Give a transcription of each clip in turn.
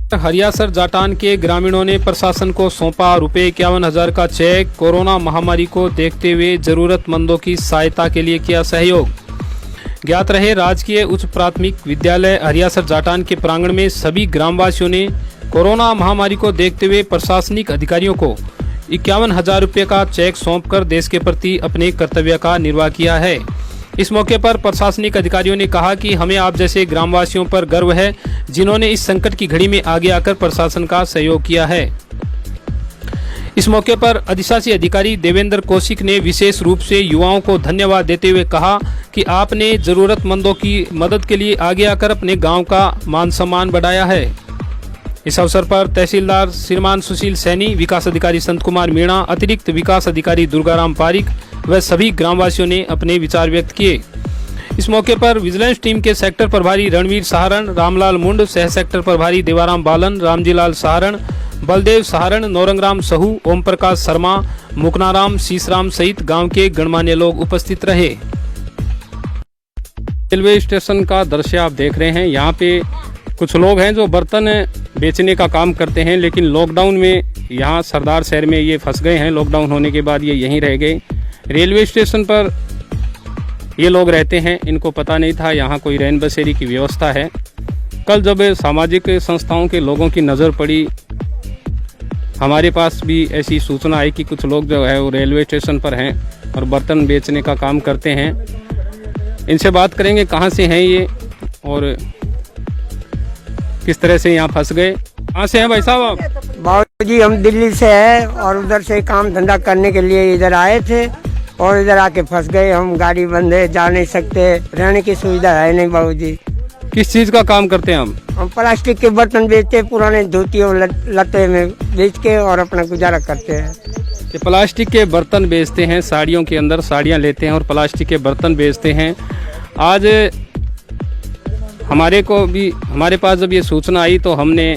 हरियासर जाटान के ग्रामीणों ने प्रशासन को सौंपा ₹51,000 का चेक। कोरोना महामारी को देखते हुए जरूरतमंदों की सहायता के लिए किया सहयोग। ज्ञात रहे, राजकीय उच्च प्राथमिक विद्यालय हरियासर जाटान के प्रांगण में सभी ग्रामवासियों ने कोरोना महामारी को देखते हुए प्रशासनिक अधिकारियों को ₹51,000 का चेक सौंपकर देश के प्रति अपने कर्तव्य का निर्वाह किया है। इस मौके पर प्रशासनिक अधिकारियों ने कहा कि हमें आप जैसे ग्रामवासियों पर गर्व है, जिन्होंने इस संकट की घड़ी में आगे आकर प्रशासन का सहयोग किया है। इस मौके पर अधिशासी अधिकारी देवेंद्र कौशिक ने विशेष रूप से युवाओं को धन्यवाद देते हुए कहा कि आपने जरूरतमंदों की मदद के लिए आगे आकर अपने गांव का मान सम्मान बढ़ाया है। इस अवसर पर तहसीलदार श्रीमान सुशील सैनी, विकास अधिकारी संत कुमार मीणा, अतिरिक्त विकास अधिकारी दुर्गाराम पारिक व सभी ग्रामवासियों ने अपने विचार व्यक्त किए। इस मौके पर विजिलेंस टीम के सेक्टर प्रभारी रणवीर सहारण, रामलाल मुंड, सह सेक्टर प्रभारी देवाराम बालन, रामजीलाल सहारण, बलदेव सहारण, नौरंगराम सहू, ओम प्रकाश शर्मा, मुकनाराम, शीशराम सहित गांव के गणमान्य लोग उपस्थित रहे। रेलवे स्टेशन का दृश्य आप देख रहे हैं। यहाँ पे कुछ लोग हैं जो बर्तन बेचने का काम करते हैं, लेकिन लॉकडाउन में यहाँ सरदार शहर में ये फंस गए हैं। लॉकडाउन होने के बाद ये यहीं रह गए। रेलवे स्टेशन पर ये लोग रहते हैं, इनको पता नहीं था यहाँ कोई रैन बसेरी की व्यवस्था है। कल जब सामाजिक संस्थाओं के लोगों की नज़र पड़ी, हमारे पास भी ऐसी सूचना आई कि कुछ लोग जो है वो रेलवे स्टेशन पर हैं और बर्तन बेचने का काम करते हैं। इनसे बात करेंगे कहाँ से हैं ये और किस तरह से यहाँ फंस गए। कहाँ से हैं भाई साहब आप? बाबूजी हम दिल्ली से हैं और उधर से काम धंधा करने के लिए इधर आए थे और इधर आके फंस गए। हम गाड़ी बंद है, जा नहीं सकते, रहने की सुविधा है नहीं बाबूजी। किस चीज़ का काम करते हैं हम प्लास्टिक के बर्तन बेचते, पुराने धोती और लत्ते में बेच के और अपना गुजारा करते हैं। ये प्लास्टिक के बर्तन बेचते हैं, साड़ियों के अंदर साड़ियाँ लेते हैं और प्लास्टिक के बर्तन बेचते हैं। आज हमारे पास जब ये सूचना आई तो हमने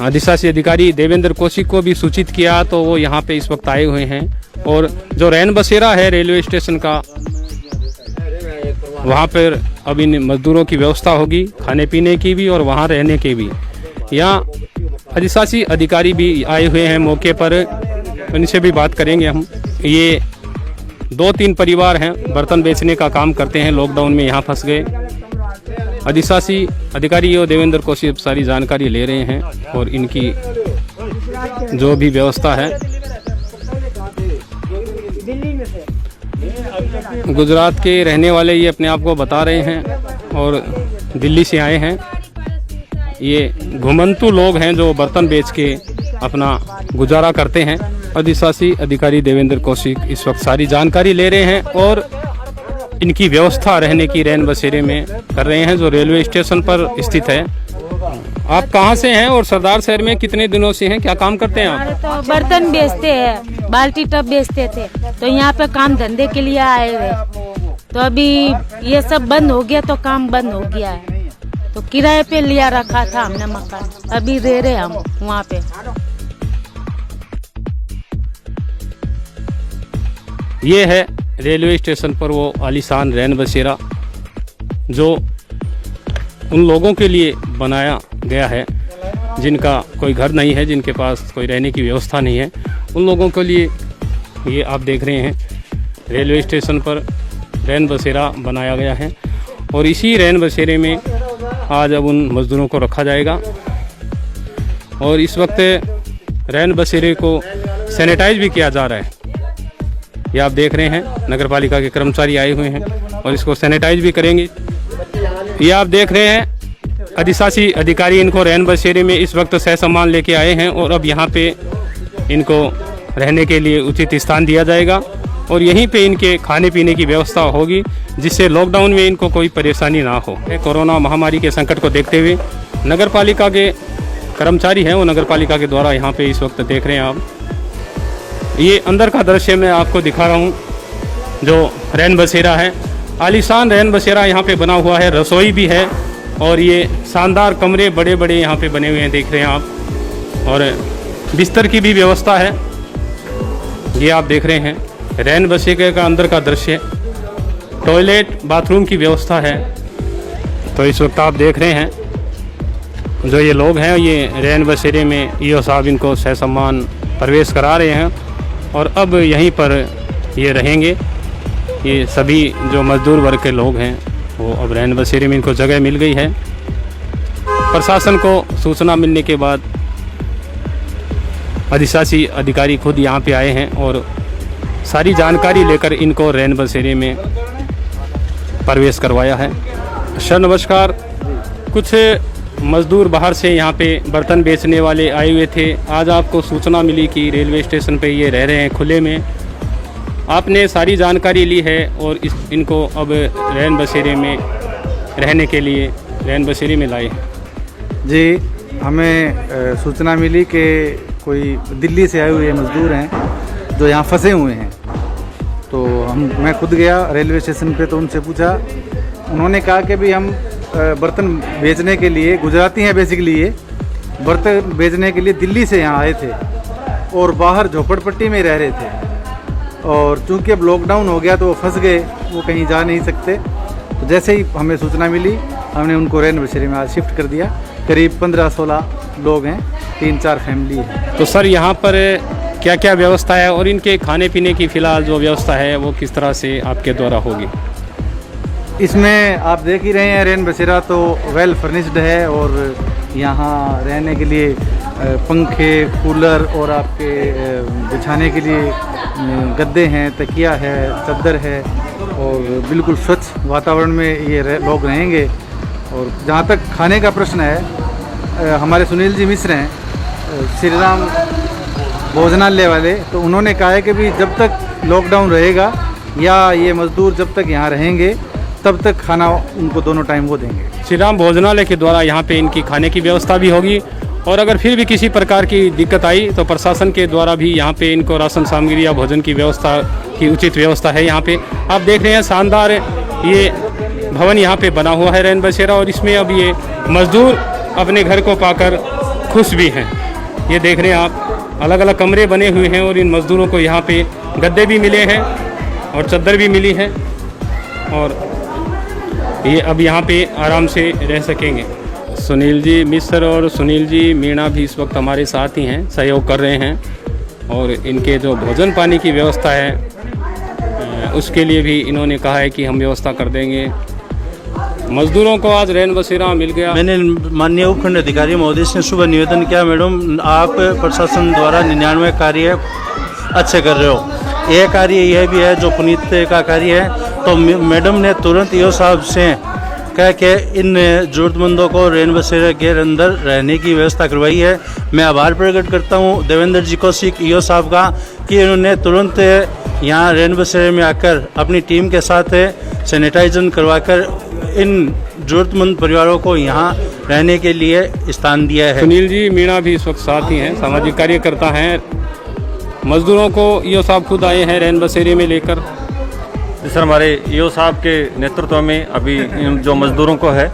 अधिशासी अधिकारी देवेंद्र कौशिक को भी सूचित किया, तो वो यहाँ पे इस वक्त आए हुए हैं। और जो रैन बसेरा है रेलवे स्टेशन का, वहाँ पर अब इन मजदूरों की व्यवस्था होगी, खाने पीने की भी और वहाँ रहने की भी। यहाँ अधिशासी अधिकारी भी आए हुए हैं मौके पर, इनसे भी बात करेंगे हम। ये 2-3 परिवार हैं, बर्तन बेचने का काम करते हैं, लॉकडाउन में यहाँ फंस गए। अधिशासी अधिकारी और देवेंद्र कौशिक सारी जानकारी ले रहे हैं और इनकी जो भी व्यवस्था है। गुजरात के रहने वाले ये अपने आप को बता रहे हैं और दिल्ली से आए हैं। ये घुमंतु लोग हैं जो बर्तन बेच के अपना गुजारा करते हैं। अधिशासी अधिकारी देवेंद्र कौशिक इस वक्त सारी जानकारी ले रहे हैं और इनकी व्यवस्था रहने की रैन बसेरे में कर रहे हैं, जो रेलवे स्टेशन पर स्थित है। आप कहाँ से हैं और सरदार शहर में कितने दिनों से हैं? क्या काम करते हैं आप? तो बर्तन बेचते हैं, बाल्टी टब बेचते थे, तो यहाँ पे काम धंधे के लिए आए हुए। तो अभी ये सब बंद हो गया, तो काम बंद हो गया है। तो किराए पे लिया रखा था हमने मकान, अभी रह रहे हम वहाँ पे। ये है रेलवे स्टेशन पर वो आलीशान रैन बसेरा जो उन लोगों के लिए बनाया गया है जिनका कोई घर नहीं है, जिनके पास कोई रहने की व्यवस्था नहीं है। उन लोगों के लिए ये आप देख रहे हैं रेलवे स्टेशन पर रैन बसेरा बनाया गया है और इसी रैन बसेरे में आज अब उन मज़दूरों को रखा जाएगा। और इस वक्त रैन बसेरे को सैनिटाइज भी किया जा रहा है। ये आप देख रहे हैं नगर पालिका के कर्मचारी आए हुए हैं और इसको सैनिटाइज भी करेंगे। ये आप देख रहे हैं अधिशासी अधिकारी इनको रैन बसेरे में इस वक्त सह सम्मान लेके आए हैं और अब यहाँ पे इनको रहने के लिए उचित स्थान दिया जाएगा और यहीं पे इनके खाने पीने की व्यवस्था होगी, जिससे लॉकडाउन में इनको कोई परेशानी ना हो। कोरोना महामारी के संकट को देखते हुए नगर पालिका के कर्मचारी हैं, वो नगर पालिका के द्वारा यहाँ पे इस वक्त देख रहे हैं आप। ये अंदर का दृश्य मैं आपको दिखा रहा हूँ, जो रैन बसेरा है, आलीशान रैन बसेरा यहाँ पे बना हुआ है। रसोई भी है और ये शानदार कमरे बड़े बड़े यहाँ पे बने हुए हैं, देख रहे हैं आप। और बिस्तर की भी व्यवस्था है, ये आप देख रहे हैं रैन बसेरे का अंदर का दृश्य। टॉयलेट बाथरूम की व्यवस्था है। तो इस वक्त आप देख रहे हैं जो ये लोग हैं ये रैन बसेरे में ईओ साहब इनको सहसम्मान प्रवेश करा रहे हैं और अब यहीं पर ये रहेंगे। ये सभी जो मजदूर वर्ग के लोग हैं वो अब रैन बसेरे में इनको जगह मिल गई है। प्रशासन को सूचना मिलने के बाद अधिशासी अधिकारी खुद यहाँ पे आए हैं और सारी जानकारी लेकर इनको रैन बसेरे में प्रवेश करवाया है। सर नमस्कार, कुछ मजदूर बाहर से यहाँ पे बर्तन बेचने वाले आए हुए थे। आज आपको सूचना मिली कि रेलवे स्टेशन पे ये रह रहे हैं खुले में। आपने सारी जानकारी ली है और इनको अब रैन बसेरे में रहने के लिए रैन बसेरे में लाए हैं। जी, हमें सूचना मिली कि कोई दिल्ली से आए हुए मजदूर हैं जो यहाँ फंसे हुए हैं। तो मैं खुद गया रेलवे स्टेशन पे, तो उनसे पूछा। उन्होंने कहा कि भी हम बर्तन बेचने के लिए, गुजराती हैं बेसिकली, ये बर्तन बेचने के लिए दिल्ली से यहाँ आए थे और बाहर झोपड़पट्टी में रह रहे थे। और चूँकि अब लॉकडाउन हो गया तो वो फंस गए, वो कहीं जा नहीं सकते। तो जैसे ही हमें सूचना मिली हमने उनको रैन बसेरे में आज शिफ्ट कर दिया। करीब 15-16 लोग हैं, 3-4 फैमिली है। तो सर यहाँ पर क्या क्या व्यवस्था है और इनके खाने पीने की फ़िलहाल जो व्यवस्था है वो किस तरह से आपके द्वारा होगी? इसमें आप देख ही रहे हैं रैन बसेरा तो वेल फर्निश्ड है और यहाँ रहने के लिए पंखे, कूलर और आपके बिछाने के लिए गद्दे हैं, तकिया है, चादर है और बिल्कुल स्वच्छ वातावरण में ये लोग रहेंगे। और जहाँ तक खाने का प्रश्न है, हमारे सुनील जी मिश्र हैं श्री राम भोजनालय वाले, तो उन्होंने कहा है कि भी जब तक लॉकडाउन रहेगा या ये मज़दूर जब तक यहाँ रहेंगे तब तक खाना उनको दोनों टाइम वो देंगे। श्री राम भोजनालय के द्वारा यहाँ पे इनकी खाने की व्यवस्था भी होगी और अगर फिर भी किसी प्रकार की दिक्कत आई तो प्रशासन के द्वारा भी यहाँ पे इनको राशन सामग्री या भोजन की व्यवस्था की उचित व्यवस्था है। यहाँ पे आप देख रहे हैं शानदार ये भवन यहाँ पे बना हुआ है रैन बसेरा और इसमें अब ये मजदूर अपने घर को पाकर खुश भी हैं। ये देख रहे हैं आप, अलग अलग कमरे बने हुए हैं और इन मजदूरों को यहाँ पे गद्दे भी मिले हैं और चादर भी मिली है और ये अब यहाँ पे आराम से रह सकेंगे। सुनील जी मिश्र और सुनील जी मीणा भी इस वक्त हमारे साथ ही हैं, सहयोग कर रहे हैं और इनके जो भोजन पानी की व्यवस्था है उसके लिए भी इन्होंने कहा है कि हम व्यवस्था कर देंगे। मजदूरों को आज रैन बसेरा मिल गया। मैंने माननीय उपखंड अधिकारी महोदय से सुबह निवेदन किया, मैडम आप प्रशासन द्वारा 99 कार्य अच्छे कर रहे हो, यह कार्य यह भी है जो पुनीत का कार्य है। तो मैडम ने तुरंत ईओ साहब से कहा कि इन ज़रूरतमंदों को रैन बसेरे के अंदर रहने की व्यवस्था करवाई है। मैं आभार प्रकट करता हूँ देवेंद्र जी कौशिक ईओ साहब का कि इन्होंने तुरंत यहाँ रैन बसेरे में आकर अपनी टीम के साथ सैनिटाइजन करवाकर इन ज़रूरतमंद परिवारों को यहाँ रहने के लिए स्थान दिया है। सुनील जी मीणा भी इस वक्त साथ ही हैं, सामाजिक कार्यकर्ता हैं। मजदूरों को ईओ साहब खुद आए हैं रैन बसेरे में लेकर। सर, हमारे ईओ साहब के नेतृत्व में अभी जो मजदूरों को है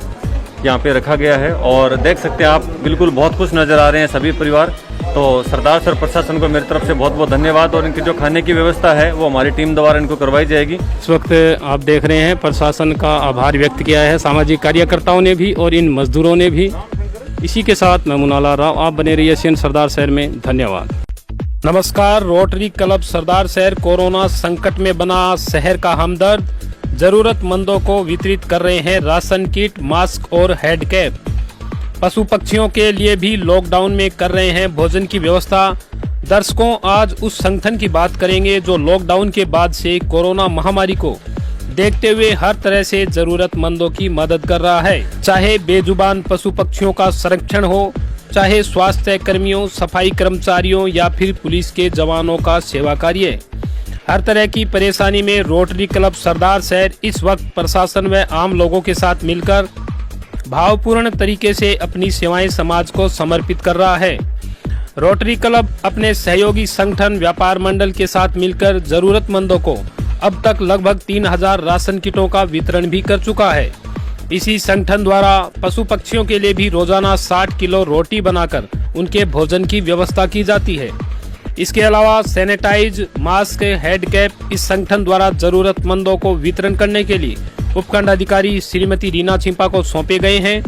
यहाँ पे रखा गया है और देख सकते हैं आप, बिल्कुल बहुत खुश नज़र आ रहे हैं सभी परिवार। तो सरदार सर प्रशासन को मेरी तरफ से बहुत बहुत धन्यवाद और इनकी जो खाने की व्यवस्था है वो हमारी टीम द्वारा इनको करवाई जाएगी। इस वक्त आप देख रहे हैं प्रशासन का आभार व्यक्त किया है सामाजिक कार्यकर्ताओं ने भी और इन मजदूरों ने भी। इसी के साथ मैं मुनाला राव, आप बने रहिए सीएन सरदार शहर में। धन्यवाद। नमस्कार। रोटरी क्लब सरदार शहर कोरोना संकट में बना शहर का हमदर्द, जरूरतमंदों को वितरित कर रहे हैं राशन किट, मास्क और हेड कैप। पशु पक्षियों के लिए भी लॉकडाउन में कर रहे हैं भोजन की व्यवस्था। दर्शकों, आज उस संगठन की बात करेंगे जो लॉकडाउन के बाद से कोरोना महामारी को देखते हुए हर तरह से जरूरतमंदों की मदद कर रहा है। चाहे बेजुबान पशु पक्षियों का संरक्षण हो, चाहे स्वास्थ्य कर्मियों, सफाई कर्मचारियों या फिर पुलिस के जवानों का सेवा कार्य, हर तरह की परेशानी में रोटरी क्लब सरदार शहर इस वक्त प्रशासन व आम लोगों के साथ मिलकर भावपूर्ण तरीके से अपनी सेवाएं समाज को समर्पित कर रहा है। रोटरी क्लब अपने सहयोगी संगठन व्यापार मंडल के साथ मिलकर जरूरतमंदों को अब तक लगभग 3000 राशन किटों का वितरण भी कर चुका है। इसी संगठन द्वारा पशु पक्षियों के लिए भी रोजाना 60 किलो रोटी बनाकर उनके भोजन की व्यवस्था की जाती है। इसके अलावा सैनिटाइज, मास्क, हेड कैप इस संगठन द्वारा जरूरतमंदों को वितरण करने के लिए उपखंड अधिकारी श्रीमती रीना छिंपा को सौंपे गए हैं।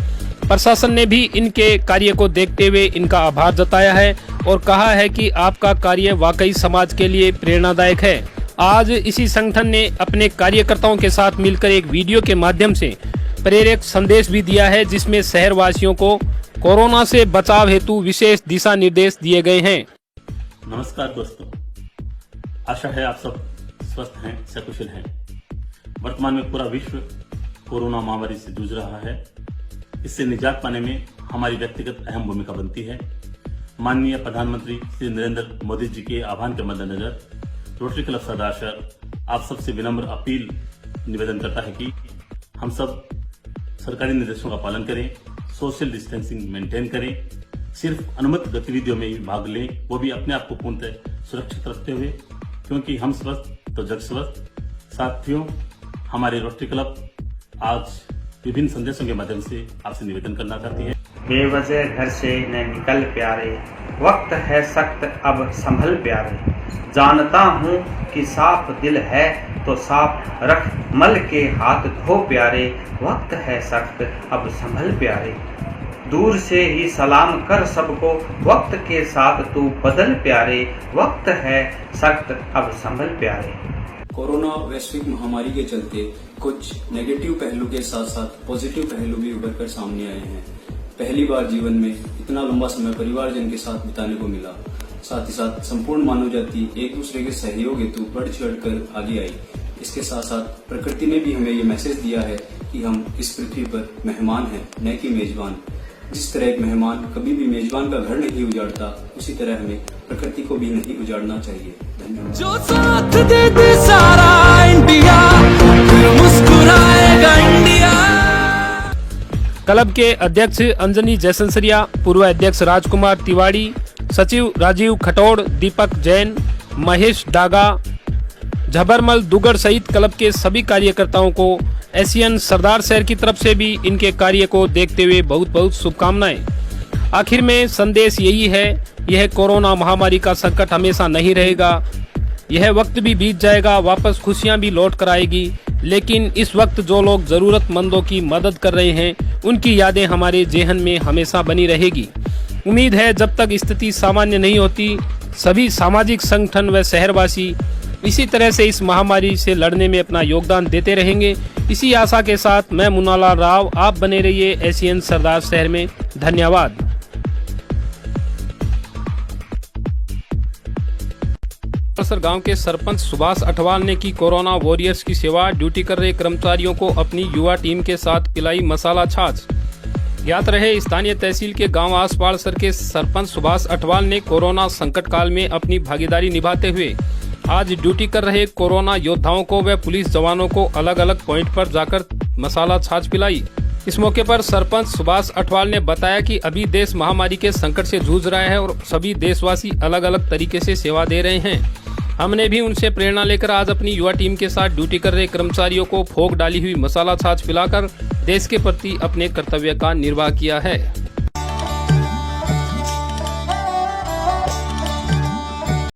प्रशासन ने भी इनके कार्य को देखते हुए इनका आभार जताया है और कहा है कि आपका कार्य वाकई समाज के लिए प्रेरणादायक है। आज इसी संगठन ने अपने कार्यकर्ताओं के साथ मिलकर एक वीडियो के माध्यम से प्रेरक संदेश भी दिया है, जिसमें शहरवासियों को कोरोना से बचाव हेतु विशेष दिशा निर्देश दिए गए हैं। नमस्कार दोस्तों, आशा है आप सब स्वस्थ हैं, सकुशल हैं। वर्तमान में पूरा विश्व कोरोना महामारी से जूझ रहा है। इससे निजात पाने में हमारी व्यक्तिगत अहम भूमिका बनती है। माननीय प्रधानमंत्री श्री नरेंद्र मोदी जी के आह्वान के मद्देनजर रोटरी क्लब सरदार शहर आप सबसे विनम्र अपील निवेदन करता है कि हम सब सरकारी निर्देशों का पालन करें, सोशल डिस्टेंसिंग मेंटेन करें, सिर्फ अनुमत गतिविधियों में ही भाग लें, वो भी अपने आप को पूर्णतः सुरक्षित रखते हुए, क्योंकि हम स्वस्थ तो जग स्वस्थ। साथियों, हमारे रोटरी क्लब आज विभिन्न संदेशों के माध्यम से आपसे निवेदन करना चाहती है। बेवजह घर से न निकल प्यारे, वक्त है सख्त अब संभल प्यारे। जानता हूँ कि साफ दिल है तो साफ रख मल के हाथ धो प्यारे। वक्त है सख्त अब संभल प्यारे। दूर से ही सलाम कर सबको, वक्त के साथ तू बदल प्यारे। वक्त है सख्त अब संभल प्यारे। कोरोना वैश्विक महामारी के चलते कुछ नेगेटिव पहलू के साथ साथ पॉजिटिव पहलू भी उभर कर सामने आए हैं। पहली बार जीवन में इतना लंबा समय परिवारजन के साथ बिताने को मिला। साथ ही साथ संपूर्ण मानव जाति एक दूसरे के सहयोग हेतु बढ़ चढ़ कर आगे आई। इसके साथ साथ प्रकृति ने भी हमें ये मैसेज दिया है कि हम इस पृथ्वी पर मेहमान हैं, न कि मेजबान। जिस तरह एक मेहमान कभी भी मेजबान का घर नहीं उजाड़ता, उसी तरह हमें प्रकृति को भी नहीं उजाड़ना चाहिए। धन्यवाद। जो साथ दे दे सारा इंडिया, फिर मुस्कुराएगा इंडिया। क्लब के अध्यक्ष अंजनी जयसंसरिया, पूर्व अध्यक्ष राजकुमार तिवाड़ी, सचिव राजीव खटोड़, दीपक जैन, महेश डागा, झबरमल दुगड़ सहित क्लब के सभी कार्यकर्ताओं को एशियन सरदार शहर की तरफ से भी इनके कार्य को देखते हुए बहुत बहुत शुभकामनाएं। आखिर में संदेश यही है, यह कोरोना महामारी का संकट हमेशा नहीं रहेगा। यह वक्त भी बीत जाएगा, वापस खुशियां भी लौट कर आएगी, लेकिन इस वक्त जो लोग जरूरतमंदों की मदद कर रहे हैं, उनकी यादें हमारे जेहन में हमेशा बनी रहेगी। उम्मीद है जब तक स्थिति सामान्य नहीं होती, सभी सामाजिक संगठन व शहरवासी इसी तरह से इस महामारी से लड़ने में अपना योगदान देते रहेंगे। इसी आशा के साथ मैं मुन्नालाल राव, आप बने रहिए एशियन सरदार शहर में। धन्यवाद। गांव के सरपंच सुभाष अठवाल ने की कोरोना वॉरियर्स की सेवा। ड्यूटी कर रहे कर्मचारियों को अपनी युवा टीम के साथ पिलाई मसाला छाछ। ज्ञात रहे, स्थानीय तहसील के गांव आसपाड़सर के सरपंच सुभाष अठवाल ने कोरोना संकट काल में अपनी भागीदारी निभाते हुए आज ड्यूटी कर रहे कोरोना योद्धाओं को व पुलिस जवानों को अलग अलग पॉइंट पर जाकर मसाला छाछ पिलाई। इस मौके पर सरपंच सुभाष अठवाल ने बताया कि अभी देश महामारी के संकट से जूझ रहा है और सभी देशवासी अलग अलग तरीके से सेवा दे रहे हैं। हमने भी उनसे प्रेरणा लेकर आज अपनी युवा टीम के साथ ड्यूटी कर रहे कर्मचारियों को फोग डाली हुई मसाला छाछ पिलाकर देश के प्रति अपने कर्तव्य का निर्वाह किया है।